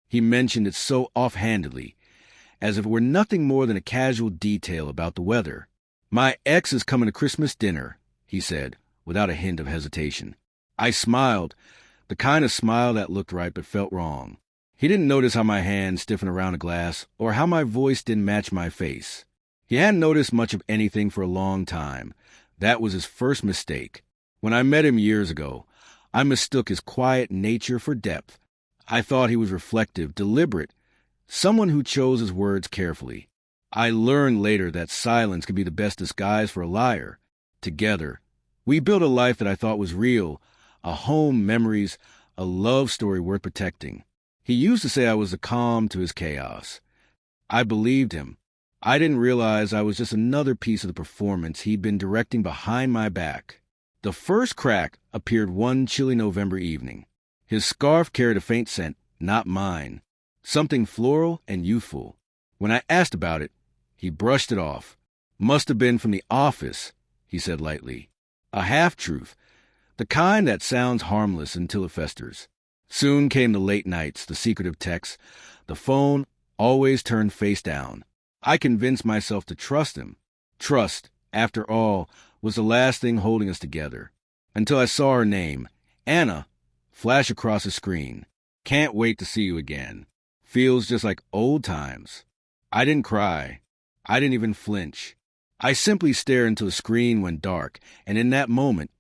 He mentioned it so offhandedly, as if it were nothing more than a casual detail about the weather. "My ex is coming to Christmas dinner," he said, without a hint of hesitation. I smiled, the kind of smile that looked right but felt wrong. He didn't notice how my hand stiffened around a glass or how my voice didn't match my face. He hadn't noticed much of anything for a long time. That was his first mistake. When I met him years ago, I mistook his quiet nature for depth. I thought he was reflective, deliberate, someone who chose his words carefully. I learned later that silence could be the best disguise for a liar. Together, we built a life that I thought was real, a home, memories, a love story worth protecting. He used to say I was the calm to his chaos. I believed him. I didn't realize I was just another piece of the performance he'd been directing behind my back. The first crack appeared one chilly November evening. His scarf carried a faint scent, not mine, something floral and youthful. When I asked about it, he brushed it off. "Must have been from the office," he said lightly. A half-truth, the kind that sounds harmless until it festers. Soon came the late nights, the secretive texts. The phone always turned face down. I convinced myself to trust him. Trust, after all, was the last thing holding us together. Until I saw her name, Anna, flash across the screen. "Can't wait to see you again. Feels just like old times." I didn't cry. I didn't even flinch. I simply stared until the screen went dark, and in that moment,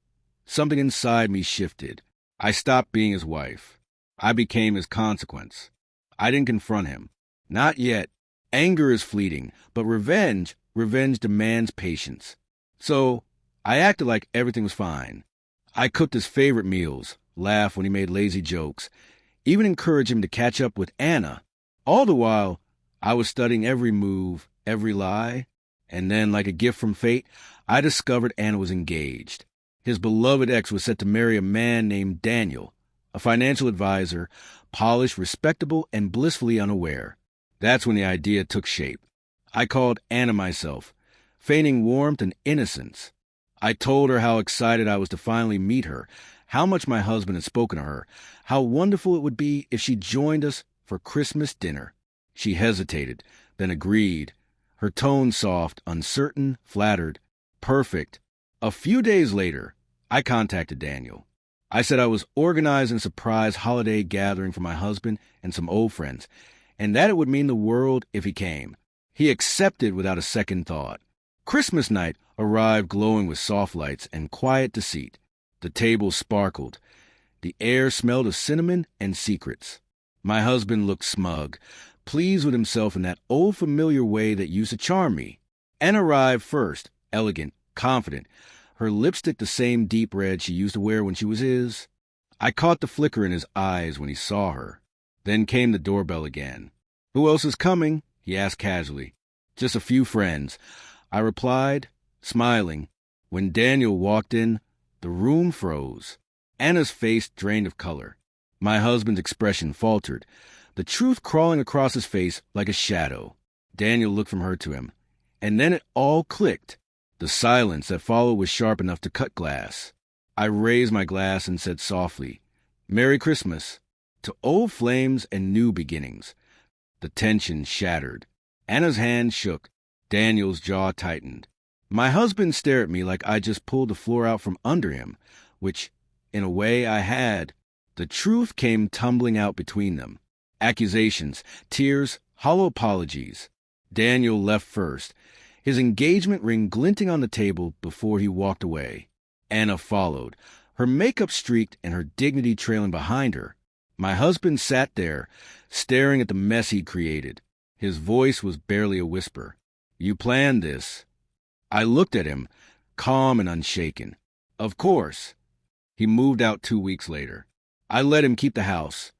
something inside me shifted. I stopped being his wife. I became his consequence. I didn't confront him. Not yet. Anger is fleeting, but revenge demands patience. So I acted like everything was fine. I cooked his favorite meals, laughed when he made lazy jokes, even encouraged him to catch up with Anna. All the while, I was studying every move, every lie, and then, like a gift from fate, I discovered Anna was engaged. His beloved ex was set to marry a man named Daniel, a financial advisor, polished, respectable, and blissfully unaware. That's when the idea took shape. I called Anna myself, feigning warmth and innocence. I told her how excited I was to finally meet her, how much my husband had spoken to her, how wonderful it would be if she joined us for Christmas dinner. She hesitated, then agreed, her tone soft, uncertain, flattered, perfect. A few days later, I contacted Daniel. I said I was organizing a surprise holiday gathering for my husband and some old friends, and that it would mean the world if he came. He accepted without a second thought. Christmas night arrived glowing with soft lights and quiet deceit. The table sparkled. The air smelled of cinnamon and secrets. My husband looked smug, pleased with himself in that old familiar way that used to charm me. Anna arrived first, elegant, confident, her lipstick the same deep red she used to wear when she was his. I caught the flicker in his eyes when he saw her. Then came the doorbell again. "Who else is coming?" he asked casually. "Just a few friends," I replied, smiling. When Daniel walked in, the room froze. Anna's face drained of color. My husband's expression faltered, the truth crawling across his face like a shadow. Daniel looked from her to him, and then it all clicked. The silence that followed was sharp enough to cut glass. I raised my glass and said softly, "Merry Christmas," to old flames and new beginnings. The tension shattered. Anna's hand shook. Daniel's jaw tightened. My husband stared at me like I just pulled the floor out from under him, which, in a way, I had. The truth came tumbling out between them. Accusations, tears, hollow apologies. Daniel left first, his engagement ring glinting on the table before he walked away. Anna followed, her makeup streaked and her dignity trailing behind her. My husband sat there, staring at the mess he'd created. His voice was barely a whisper. "You planned this." I looked at him, calm and unshaken. "Of course." He moved out 2 weeks later. I let him keep the house.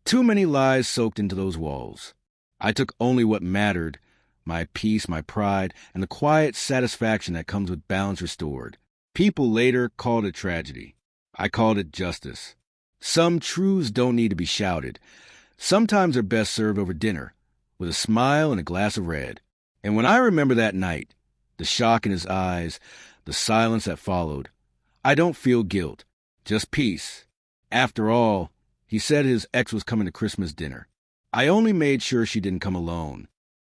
Too many lies soaked into those walls. I took only what mattered, my peace, my pride, and the quiet satisfaction that comes with balance restored. People later called it tragedy. I called it justice. Some truths don't need to be shouted. Sometimes they're best served over dinner, with a smile and a glass of red. And when I remember that night, the shock in his eyes, the silence that followed, I don't feel guilt, just peace. After all, he said his ex was coming to Christmas dinner. I only made sure she didn't come alone.